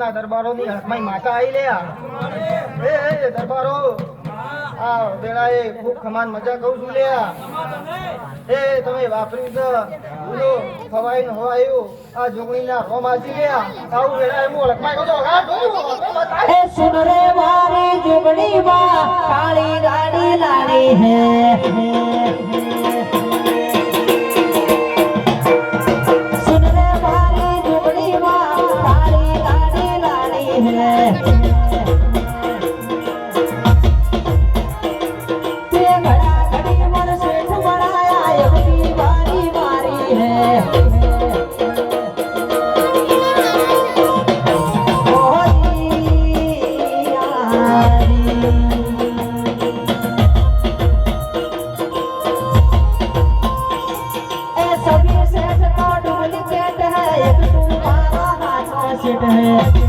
બધા દરબારોની હાથમાં માતા આવી લે એ દરબારો આ બેડાએ ખૂબ ખમાન મજા કહું છું લે એ તમે વાપર્યું છે બોલો ખવાઈ ન હવાયું આ જોગણીના રોમાજી લે આવું બેડાએ હું લખમાઈ કહું છું એ સુન રે મારી જોગણી માં કાળી ગાડી લાડી હે सुन रे मारी जुगड़ी माँ काली गाड़ी लाड़ी है ते घड़ा घड़ी मन सेठ बनाया यही बारी बारी है सेठ है